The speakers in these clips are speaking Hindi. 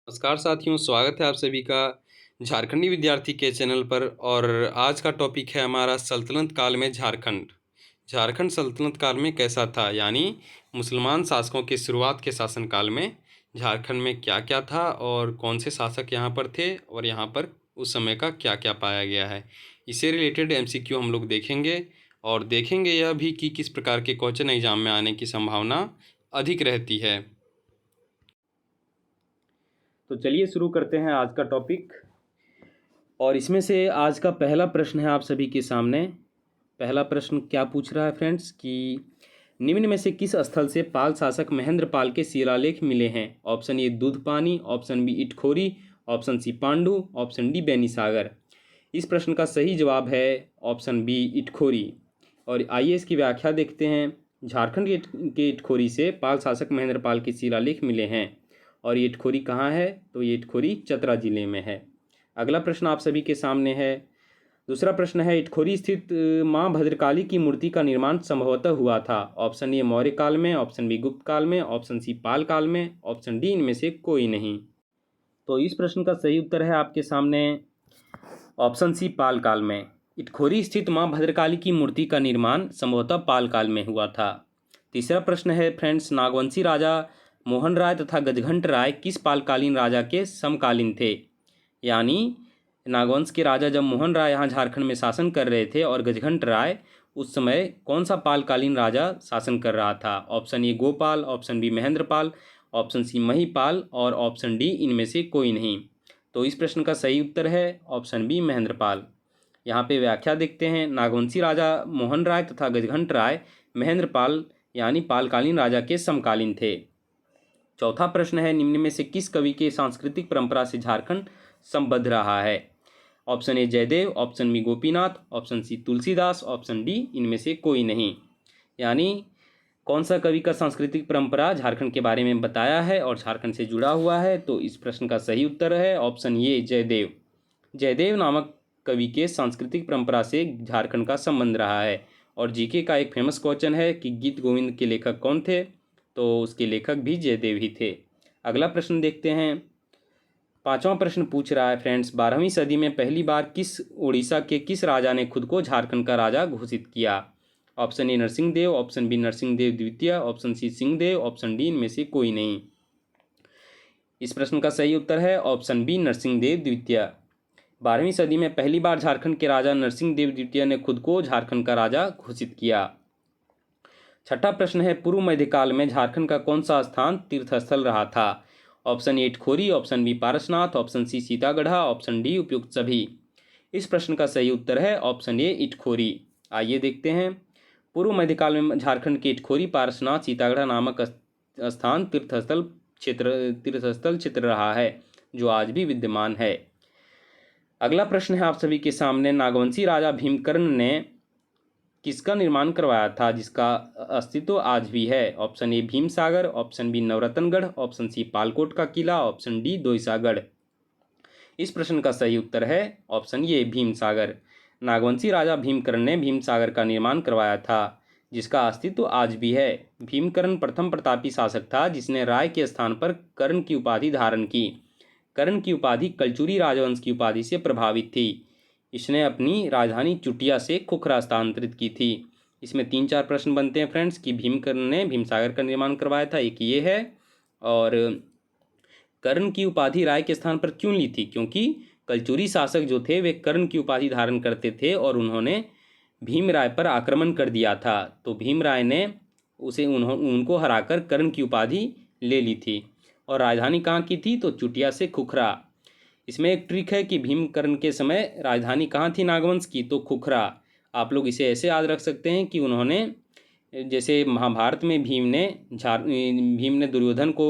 नमस्कार साथियों, स्वागत है आप सभी का झारखंडी विद्यार्थी के चैनल पर। और आज का टॉपिक है हमारा सल्तनत काल में झारखंड। झारखंड सल्तनत काल में कैसा था, यानी मुसलमान शासकों की शुरुआत के शासनकाल में झारखंड में क्या क्या था और कौन से शासक यहाँ पर थे और यहाँ पर उस समय का क्या क्या पाया गया है। इससे रिलेटेड एमसीक्यू हम लोग देखेंगे और देखेंगे यह भी कि किस प्रकार के क्वेश्चन एग्जाम में आने की संभावना अधिक रहती है। तो चलिए शुरू करते हैं आज का टॉपिक। और इसमें से आज का पहला प्रश्न है आप सभी के सामने। पहला प्रश्न क्या पूछ रहा है फ्रेंड्स कि निम्न में से किस स्थल से पाल शासक महेंद्र पाल के शिलालेख मिले हैं। Option A Dudhpani, option B Itkhori, option C Pandu, option D Benisagar. इस प्रश्न का सही जवाब है ऑप्शन बी इटखोरी। और आइए इसकी व्याख्या देखते हैं। झारखंड के इटखोरी से पाल शासक महेंद्र पाल के शिलालेख मिले हैं। और ये इटखोरी कहाँ है, तो ये इटखोरी चतरा जिले में है। अगला प्रश्न आप सभी के सामने है। दूसरा प्रश्न है, इटखोरी स्थित माँ भद्रकाली की मूर्ति का निर्माण संभवतः हुआ था। ऑप्शन ए मौर्य काल में, ऑप्शन बी गुप्त काल में, ऑप्शन सी पाल काल में, ऑप्शन डी इनमें से कोई नहीं। तो इस प्रश्न का सही उत्तर है आपके सामने ऑप्शन सी पाल काल में। इटखोरी स्थित माँ भद्रकाली की मूर्ति का निर्माण संभवतः पाल काल में हुआ था। तीसरा प्रश्न है फ्रेंड्स, नागवंशी राजा मोहन राय तथा गजघंट राय किस पालकालीन राजा के समकालीन थे। यानी नागवंश के राजा जब मोहन राय यहाँ झारखंड में शासन कर रहे थे और गजघंट राय उस समय कौन सा पालकालीन राजा शासन कर रहा था। Option A Gopal, option B Mahendrapal, option C Mahipal और ऑप्शन डी इनमें से कोई नहीं। तो इस प्रश्न का सही उत्तर है ऑप्शन बी महेंद्रपाल। यहाँ पे व्याख्या देखते हैं। नागवंशी राजा मोहन राय तथा गजघंट राय महेंद्रपाल यानी पालकालीन राजा के समकालीन थे। चौथा प्रश्न है, निम्न में से किस कवि के सांस्कृतिक परंपरा से झारखंड संबद्ध रहा है। Option A Jaidev, option B Gopinath, option C Tulsidas, option D इनमें से कोई नहीं। यानी कौन सा कवि का सांस्कृतिक परंपरा झारखंड के बारे में बताया है और झारखंड से जुड़ा हुआ है। तो इस प्रश्न का सही उत्तर है ऑप्शन ए जयदेव। जयदेव नामक कवि के सांस्कृतिक परंपरा से झारखंड का संबंध रहा है। और जीके का एक फेमस क्वेश्चन है कि गीत गोविंद के लेखक कौन थे, तो उसके लेखक भी जयदेव ही थे। अगला प्रश्न देखते हैं। पांचवा प्रश्न पूछ रहा है फ्रेंड्स, 12वीं सदी में पहली बार किस उड़ीसा के किस राजा ने खुद को झारखंड का राजा घोषित किया। Option A Narsingh Dev, option B Narsingh Dev द्वितीय, option C Singh Dev, option D इनमें से कोई नहीं। इस प्रश्न का सही उत्तर है ऑप्शन बी नरसिंह देव द्वितीय। 12वीं सदी में पहली बार झारखंड के राजा नरसिंह देव द्वितीय ने खुद को झारखंड का राजा घोषित किया। छठा प्रश्न है, पूर्व मध्यकाल में झारखंड का कौन सा स्थान तीर्थस्थल रहा था। Option A Itkhori, option B Parasnath, option C Sitagarha, option D उपयुक्त सभी। इस प्रश्न का सही उत्तर है ऑप्शन ए इटखोरी। आइए देखते हैं। पूर्व मध्यकाल में झारखंड के इटखोरी, पारसनाथ, सीतागढ़ा नामक स्थान तीर्थस्थल क्षेत्र रहा है, जो आज भी विद्यमान है। अगला प्रश्न है आप सभी के सामने, नागवंशी राजा भीमकर्ण ने किसका निर्माण करवाया था जिसका अस्तित्व आज भी है। Option A Bhimsagar, option B Navratnagarh, option C Palkot का किला, ऑप्शन डी दोईसागढ़। इस प्रश्न का सही उत्तर है ऑप्शन ए भीमसागर। नागवंशी राजा भीमकर्ण ने भीमसागर का निर्माण करवाया था, जिसका अस्तित्व आज भी है। भीमकर्ण प्रथम प्रतापी शासक था जिसने राय के स्थान पर कर्ण की उपाधि धारण की। कर्ण की उपाधि कलचुरी राजवंश की उपाधि से प्रभावित थी। इसने अपनी राजधानी चुटिया से खुखरा स्थानांतरित की थी। इसमें 3-4 प्रश्न बनते हैं फ्रेंड्स कि भीमकर्ण ने भीमसागर का निर्माण करवाया था, एक ये है। और कर्ण की उपाधि राय के स्थान पर क्यों ली थी, क्योंकि कलचुरी शासक जो थे वे कर्ण की उपाधि धारण करते थे और उन्होंने भीमराय पर आक्रमण कर दिया था। तो भीमराय ने उनको हराकर कर्ण की उपाधि ले ली थी। और राजधानी कहाँ की थी, तो चुटिया से खुखरा। इसमें एक ट्रिक है कि भीमकर्ण के समय राजधानी कहाँ थी नागवंश की, तो खुखरा। आप लोग इसे ऐसे याद रख सकते हैं कि उन्होंने, जैसे महाभारत में भीम ने दुर्योधन को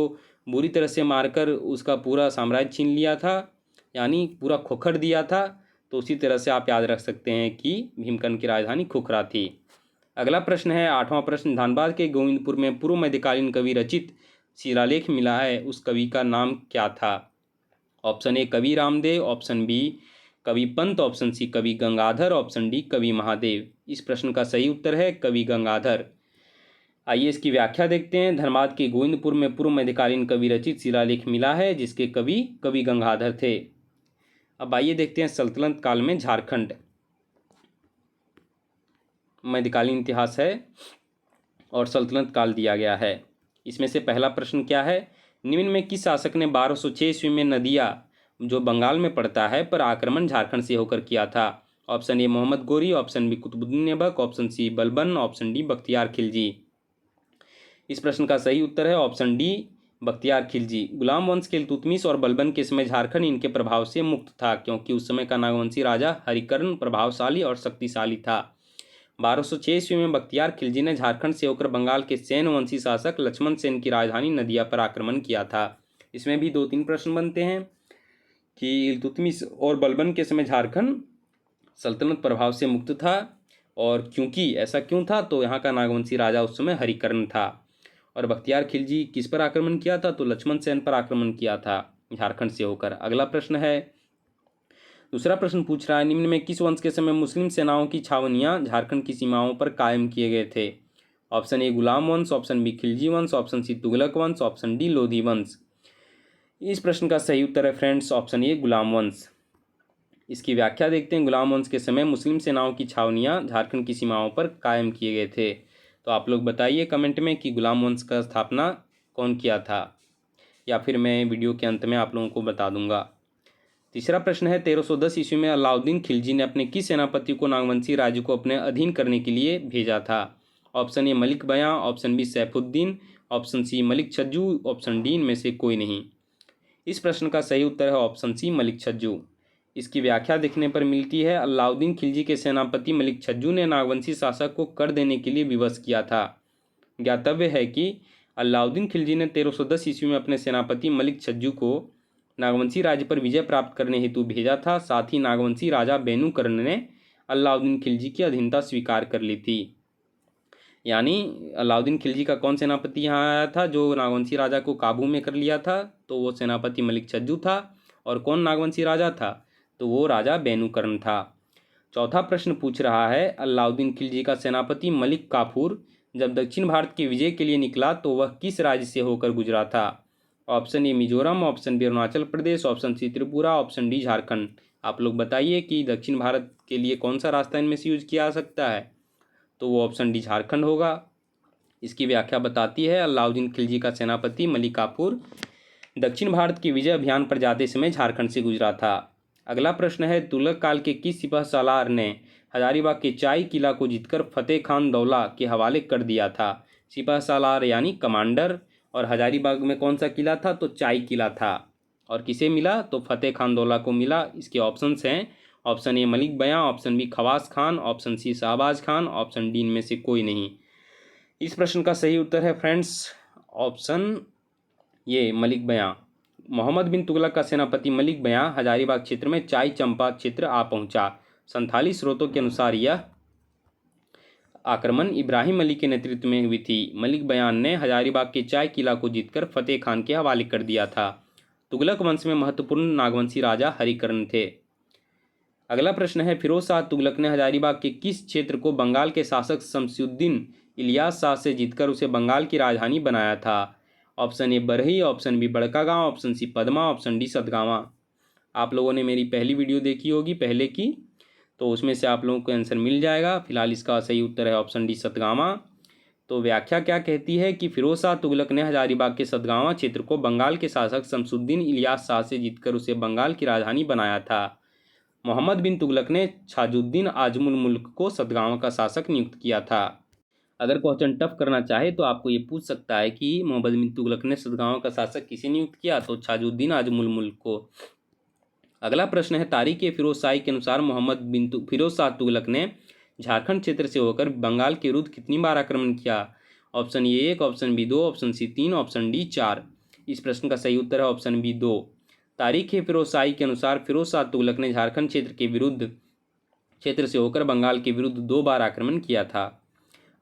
बुरी तरह से मारकर उसका पूरा साम्राज्य छीन लिया था, यानी पूरा खोखर दिया था। तो उसी तरह से आप याद रख सकते हैं कि भीमकर्ण की राजधानी खुखरा थी। अगला प्रश्न है 8वां प्रश्न, धनबाद के गोविंदपुर में पूर्व मध्यकालीन कवि रचित शिलालेख मिला है, उस कवि का नाम क्या था। ऑप्शन ए कवि रामदेव, ऑप्शन बी कवि पंत, ऑप्शन सी कवि गंगाधर, ऑप्शन डी कवि महादेव। इस प्रश्न का सही उत्तर है कवि गंगाधर। आइए इसकी व्याख्या देखते हैं। धनबाद के गोविंदपुर में पूर्व मध्यकालीन कवि रचित शिलालेख मिला है, जिसके कवि कवि गंगाधर थे। अब आइए देखते हैं सल्तनत काल में झारखंड। मध्यकालीन इतिहास है और सल्तनत काल दिया गया है। इसमें से पहला प्रश्न क्या है, निम्न में किस शासक ने 1206 ईस्वी में नदिया, जो बंगाल में पड़ता है, पर आक्रमण झारखंड से होकर किया था? Option A Mohammad Ghori, option B Qutubuddin Aibak, option C Balban, option D Bakhtiyar Khilji. इस प्रश्न का सही उत्तर है ऑप्शन डी बख्तियार खिलजी। गुलाम वंश के इल्तुतमिश और बलबन के समय झारखंड इनके प्रभाव से मुक्त था, क्योंकि उस समय का नागवंशी राजा हरिकर्ण प्रभावशाली और शक्तिशाली था। 1206 ईस्वी में बख्तियार खिलजी ने झारखंड से होकर बंगाल के सेन वंशी शासक लक्ष्मण सेन की राजधानी नदिया पर आक्रमण किया था। इसमें भी 2-3 प्रश्न बनते हैं कि इल्तुतमिश और बलबन के समय झारखंड सल्तनत प्रभाव से मुक्त था, और क्योंकि ऐसा क्यों था, तो यहाँ का नागवंशी राजा उस समय हरिकर्ण था। और बख्तियार खिलजी किस पर आक्रमण किया था, तो लक्ष्मण सेन पर आक्रमण किया था झारखंड से होकर। अगला प्रश्न है, दूसरा प्रश्न पूछ रहा है, निम्न में किस वंश के समय मुस्लिम सेनाओं की छावनियां झारखंड की सीमाओं पर कायम किए गए थे? ऑप्शन ए गुलाम वंश, ऑप्शन बी खिलजी वंश, ऑप्शन सी तुगलक वंश, ऑप्शन डी लोधी वंश। इस प्रश्न का सही उत्तर है फ्रेंड्स ऑप्शन ए गुलाम वंश। इसकी व्याख्या देखते हैं। गुलाम वंश के समय मुस्लिम सेनाओं की छावनियां झारखंड की सीमाओं पर कायम किए गए थे। तो आप लोग बताइए कमेंट में कि गुलाम वंश का स्थापना कौन किया था, या फिर मैं वीडियो के अंत में आप लोगों को बता दूंगा। तीसरा प्रश्न है, 1310 ईस्वी में अलाउद्दीन खिलजी ने अपने किस सेनापति को नागवंशी राज्य को अपने अधीन करने के लिए भेजा था? Option A Malik Bayan, option B Saifuddin, option C Malik Chhajju, option D इनमें से कोई नहीं। इस प्रश्न का सही उत्तर है ऑप्शन सी मलिक छज्जू। इसकी व्याख्या देखने पर मिलती है, अलाउद्दीन खिलजी के सेनापति मलिक छज्जू ने नागवंशी शासक को कर देने के लिए विवश किया था। ज्ञातव्य है कि अलाउद्दीन खिलजी ने 1310 ईस्वी में अपने सेनापति मलिक छज्जू को नागवंशी राज्य पर विजय प्राप्त करने हेतु भेजा था। साथ ही नागवंशी राजा बेनूकर्ण ने अलाउद्दीन खिलजी की अधीनता स्वीकार कर ली थी। यानी अलाउद्दीन खिलजी का कौन सेनापति यहाँ आया था जो नागवंशी राजा को काबू में कर लिया था? तो वो सेनापति मलिक छज्जू था। और कौन नागवंशी राजा था? तो वो राजा बेनूकर्ण था। चौथा प्रश्न पूछ रहा है, अलाउद्दीन खिलजी का सेनापति मलिक काफूर जब दक्षिण भारत के विजय के लिए निकला तो वह किस राज्य से होकर गुजरा था? Option A Mizoram, option B Arunachal Pradesh, option C Tripura, option D Jharkhand. आप लोग बताइए कि दक्षिण भारत के लिए कौन सा रास्ता इनमें से यूज किया जा सकता है? तो वो ऑप्शन डी झारखंड होगा। इसकी व्याख्या बताती है, अलाउद्दीन खिलजी का सेनापति मलिक काफूर दक्षिण भारत के विजय अभियान पर जाते समय झारखंड से गुजरा था। अगला प्रश्न है, तुगलक काल के किस सिपह सालार ने हजारीबाग के चाई किला को जीतकर फतेह खान दौला के हवाले कर दिया था? सिपह सालार यानी कमांडर, और हजारीबाग में कौन सा किला था? तो चाई किला था। और किसे मिला? तो फतेह खान दौला को मिला। इसके ऑप्शंस हैं, option A Malik Bayan, option B Khawas Khan, option C Shahbaz Khan, option D इनमें से कोई नहीं। इस प्रश्न का सही उत्तर है फ्रेंड्स ऑप्शन ये मलिक बयां। मोहम्मद बिन तुगलक का सेनापति मलिक बयां हजारीबाग क्षेत्र में चाई चंपा क्षेत्र आ पहुंचा। संथाली स्रोतों के अनुसार यह आक्रमण इब्राहिम अली के नेतृत्व में हुई थी। मलिक बयान ने हजारीबाग के चाय किला को जीतकर फतेह खान के हवाले कर दिया था। तुगलक वंश में महत्वपूर्ण नागवंशी राजा हरिकर्ण थे। अगला प्रश्न है, फिरोज शाह तुगलक ने हजारीबाग के किस क्षेत्र को बंगाल के शासक शमसुद्दीन इलियास शाह से जीतकर उसे बंगाल की राजधानी बनाया था? Option A Barhi, option B Barkagaon, option C Padma, option D Satgawa. आप लोगों ने मेरी पहली वीडियो देखी होगी पहले की, तो उसमें से आप लोगों को आंसर मिल जाएगा। फिलहाल इसका सही उत्तर है ऑप्शन डी सतगावा। तो व्याख्या क्या कहती है कि फिरोज शाह तुगलक ने हजारीबाग के सतगावा क्षेत्र को बंगाल के शासक शमसुद्दीन इलियास शाह से जीतकर उसे बंगाल की राजधानी बनाया था। मोहम्मद बिन तुगलक ने छाजुद्दीन आजमुल मुल्क को सतगावा का शासक नियुक्त किया था। अगर क्वेश्चन टफ करना चाहे तो आपको ये पूछ सकता है कि मोहम्मद बिन तुगलक ने सतगावा का शासक किसे नियुक्त किया? तो छाजुद्दीन आजमुल मुल्क को। अगला प्रश्न है, तारीख फिरोज शाही के अनुसार मोहम्मद बिन फिरोज शाह तुगलक ने झारखंड क्षेत्र से होकर बंगाल के विरुद्ध कितनी बार आक्रमण किया? Option A 1, option B 2, option C 3, option D 4। इस प्रश्न का सही उत्तर है ऑप्शन बी 2। तारीख फिरोज शाही के अनुसार फिरोज शाह तुगलक ने झारखंड क्षेत्र से होकर बंगाल के विरुद्ध 2 बार आक्रमण किया था।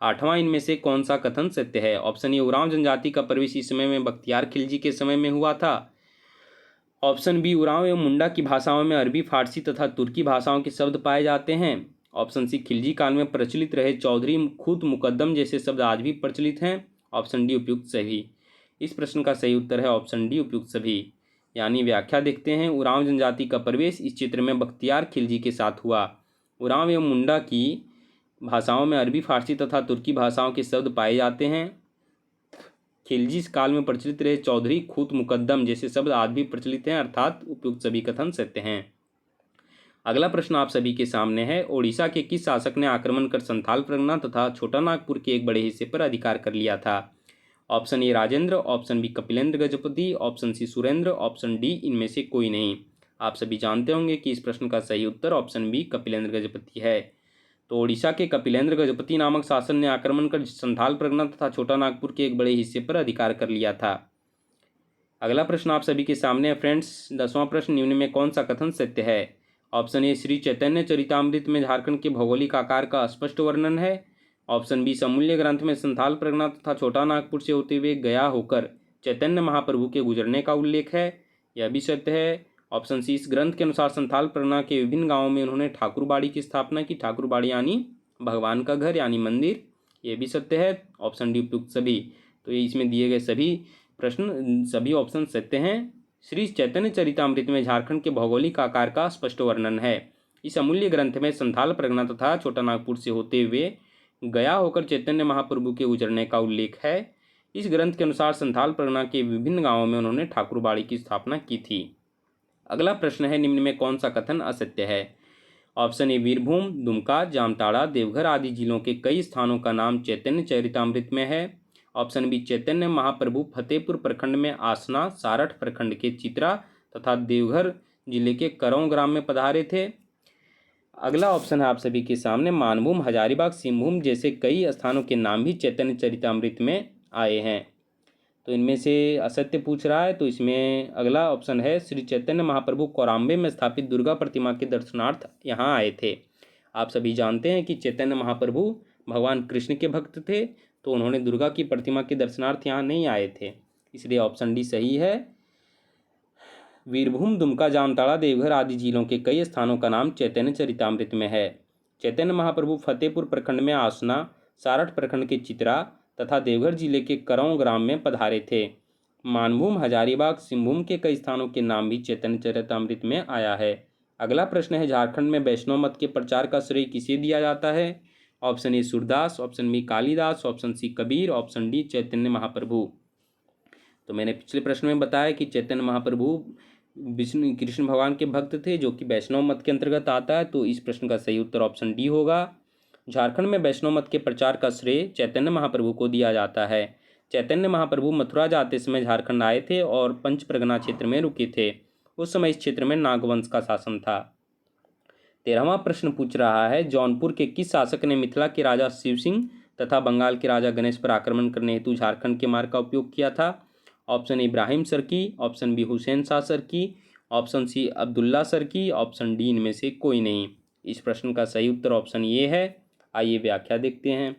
8वां इनमें से कौन सा कथन सत्य है? ऑप्शन ए उरांव जनजाति का प्रवेश इस समय में बख्तियार खिलजी के समय में हुआ था। ऑप्शन बी उरांव एवं मुंडा की भाषाओं में अरबी, फारसी तथा तुर्की भाषाओं के शब्द पाए जाते हैं। ऑप्शन सी खिलजी काल में प्रचलित रहे चौधरी, खूत, मुकद्दम जैसे शब्द आज भी प्रचलित हैं। ऑप्शन डी उपयुक्त सभी। इस प्रश्न का सही उत्तर है ऑप्शन डी उपयुक्त सभी। यानी व्याख्या देखते हैं। उरांव जनजाति का प्रवेश इस क्षेत्र में बख्तियार खिलजी के साथ हुआ। उरांव एवं मुंडा की भाषाओं में अरबी, फारसी तथा तुर्की भाषाओं के शब्द पाए जाते हैं। खिलजी काल में प्रचलित रहे चौधरी, खूत, मुकद्दम जैसे शब्द आज भी प्रचलित हैं, अर्थात उपयुक्त सभी कथन सत्य हैं। अगला प्रश्न आप सभी के सामने है। ओडिशा के किस शासक ने आक्रमण कर संथाल परगना तथा छोटा नागपुर के एक बड़े हिस्से पर अधिकार कर लिया था? Option A Rajendra, option B Kapilendra Gajapati, option C Surendra, option D इनमें से कोई नहीं। आप सभी जानते होंगे कि इस प्रश्न का सही उत्तर ऑप्शन बी कपिलेंद्र गजपति है। तो ओडिशा के कपिलेंद्र गजपति नामक शासक ने आक्रमण कर संथाल परगना तथा छोटा नागपुर के एक बड़े हिस्से पर अधिकार कर लिया था। अगला प्रश्न आप सभी के सामने है फ्रेंड्स। 10वां प्रश्न, निम्न में कौन सा कथन सत्य है? ऑप्शन ए श्री चैतन्य चरितामृत में झारखंड के भौगोलिक आकार का स्पष्ट वर्णन है। ऑप्शन बी समूल्य ग्रंथ में संथाल परगना तथा छोटा नागपुर से होते हुए गया होकर चैतन्य महाप्रभु के गुजरने का उल्लेख है, यह भी सत्य है। ऑप्शन सी इस ग्रंथ के अनुसार संथाल परगना के विभिन्न गांवों में उन्होंने ठाकुरबाड़ी की स्थापना की। ठाकुरबाड़ी यानी भगवान का घर यानी मंदिर, यह भी सत्य है। ऑप्शन डी उपयुक्त सभी। तो ये इसमें दिए गए सभी प्रश्न, सभी ऑप्शन सत्य हैं। श्री चैतन्य चरितामृत में झारखंड के भौगोलिक आकार का स्पष्ट वर्णन है। इस अमूल्य ग्रंथ में संथाल परगना तथा छोटा नागपुर से होते हुए गया होकर चैतन्य महाप्रभु के गुजरने का उल्लेख है। इस ग्रंथ के अनुसार संथाल परगना के विभिन्न गांवों में उन्होंने ठाकुरबाड़ी की स्थापना की थी। अगला प्रश्न है, निम्न में कौन सा कथन असत्य है? ऑप्शन ए वीरभूम, दुमका, जामताड़ा, देवघर आदि जिलों के कई स्थानों का नाम चैतन्य चरितामृत में है। ऑप्शन बी चैतन्य महाप्रभु फतेहपुर प्रखंड में आसना, सारठ प्रखंड के चित्रा तथा देवघर जिले के करौं ग्राम में पधारे थे। अगला ऑप्शन है आप सभी के सामने मानभूम, हजारीबाग, सिंहभूम जैसे कई स्थानों के नाम भी चैतन्य चरितामृत में आए हैं। तो इनमें से असत्य पूछ रहा है, तो इसमें अगला ऑप्शन है श्री चैतन्य महाप्रभु कोराम्बे में स्थापित दुर्गा प्रतिमा के दर्शनार्थ यहाँ आए थे। आप सभी जानते हैं कि चैतन्य महाप्रभु भगवान कृष्ण के भक्त थे, तो उन्होंने दुर्गा की प्रतिमा के दर्शनार्थ यहाँ नहीं आए थे, इसलिए ऑप्शन डी सही है। वीरभूम, दुमका, जामताड़ा, देवघर आदि जिलों के कई स्थानों का नाम चैतन्य चरितामृत में है। चैतन्य महाप्रभु फतेहपुर प्रखंड में आसना, सारठ प्रखंड के चित्रा तथा देवघर जिले के करौं ग्राम में पधारे थे। मानभूम, हजारीबाग, सिंहभूम के कई स्थानों के नाम भी चैतन्य चरितामृत में आया है। अगला प्रश्न है, झारखंड में वैष्णव मत के प्रचार का श्रेय किसे दिया जाता है? Option A Surdas, option B Kalidas, option C Kabir, option D Chaitanya Mahaprabhu. तो मैंने पिछले प्रश्न में बताया कि चैतन्य महाप्रभु विष्णु कृष्ण भगवान के भक्त थे, जो कि वैष्णव मत के अंतर्गत आता है। तो इस प्रश्न का सही उत्तर ऑप्शन डी होगा। झारखंड में वैष्णव मत के प्रचार का श्रेय चैतन्य महाप्रभु को दिया जाता है। चैतन्य महाप्रभु मथुरा जाते समय झारखंड आए थे और पंच परगना क्षेत्र में रुके थे। उस समय इस क्षेत्र में नागवंश का शासन था। 13वां प्रश्न पूछ रहा है, जौनपुर के किस शासक ने मिथिला के राजा शिव सिंह तथा बंगाल के राजा गणेश पर आक्रमण करने हेतु झारखंड के मार्ग का उपयोग किया था? ऑप्शन इब्राहिम सरकी, ऑप्शन बी हुसैन शाह सरकी, ऑप्शन सी अब्दुल्ला सरकी, ऑप्शन डी इनमें से कोई नहीं। इस प्रश्न का सही उत्तर ऑप्शन ये है। आइए व्याख्या देखते हैं।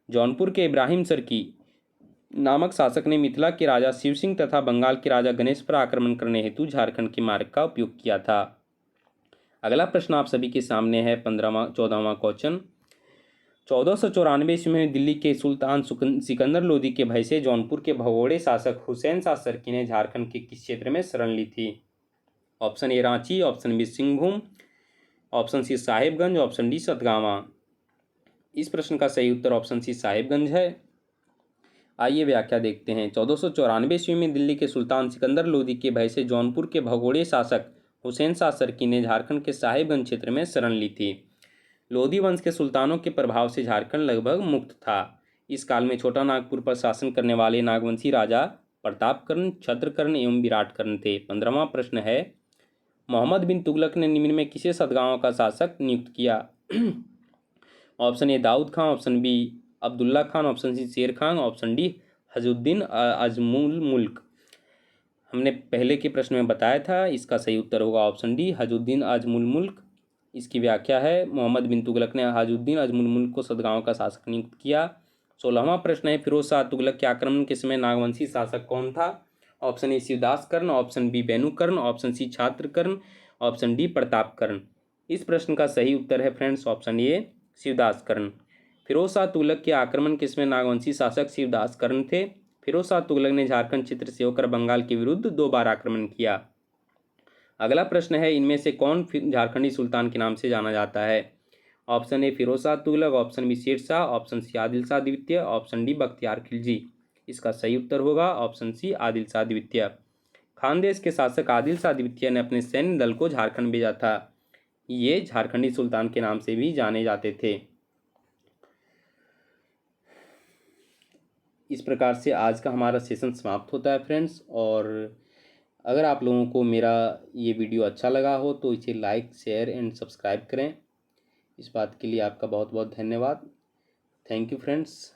जौनपुर के इब्राहिम सरकी नामक शासक ने मिथिला के राजा शिव सिंह तथा बंगाल के राजा गणेश पर आक्रमण करने हेतु झारखंड के मार्ग का उपयोग किया था। अगला प्रश्न आप सभी के सामने है 14वां क्वेश्चन। 1494 ईस्वी में दिल्ली के सुल्तान सिकंदर लोदी के भय से जौनपुर के भगोड़े शासक हुसैन शाह सरकी ने झारखंड के किस क्षेत्र में शरण ली थी? Option A Ranchi, option B Singhbhum, option C Sahebganj, option D Satgawa. इस प्रश्न का सही उत्तर ऑप्शन सी साहेबगंज है। आइए व्याख्या देखते हैं। 1494 ईस्वी में दिल्ली के सुल्तान सिकंदर लोदी के भय से जौनपुर के भगोड़े शासक हुसैन शाह सरकी ने झारखंड के साहेबगंज क्षेत्र में शरण ली थी। लोधी वंश के सुल्तानों के प्रभाव से झारखंड लगभग मुक्त था। इस काल में छोटा नागपुर पर शासन करने वाले नागवंशी राजा प्रतापकर्ण, छत्रकर्ण एवं विराटकर्ण थे। 15वां प्रश्न है, मोहम्मद बिन तुगलक ने निम्न में किसे सतगांव का शासक नियुक्त किया? Option A Daud Khan, option B Abdullah Khan, option C Sher Khan, option D Hajuddin Ajmul Mulk. हमने पहले के प्रश्न में बताया था, इसका सही उत्तर होगा ऑप्शन डी हजुद्दीन अजमुल मुल्क। इसकी व्याख्या है, मोहम्मद बिन तुगलक ने हजुद्दीन अजमुल मुल्क को सतगांव का शासक नियुक्त किया। 16वां प्रश्न है, फिरोज शाह तुगलक के आक्रमण के समय नागवंशी शासक कौन था? Option A Shivdas Karna, option B Benukarna, option C Chhatrakarna, option D Pratapkarna. इस प्रश्न का सही उत्तर है friends option A Shivdas Karna. Firoz Shah Tughlaq के आक्रमण किसमें नागवंशी शासक शिवदास कर्ण थे। फिरोज शाह तुगलक ने झारखंड चित्र से होकर बंगाल के विरुद्ध 2 बार आक्रमण किया। अगला प्रश्न है इनमें से कौन झारखंडी सुल्तान के नाम से जाना जाता है। Option A Firoz Shah Tughlaq, option B Sher Shah, option C Adil Shah द्वितीय, ऑप्शन डी बख्तियार खिलजी। इसका सही उत्तर होगा ऑप्शन सी आदिल शाह द्वितीय। खानदेश के शासक आदिल शाह द्वितीय ने अपने सैन्य दल को झारखंड भेजा था। ये झारखंडी सुल्तान के नाम से भी जाने जाते थे। इस प्रकार से आज का हमारा सेशन समाप्त होता है फ्रेंड्स। और अगर आप लोगों को मेरा ये वीडियो अच्छा लगा हो तो इसे लाइक, शेयर एंड सब्सक्राइब करें। इस बात के लिए आपका बहुत बहुत धन्यवाद। Thank you friends.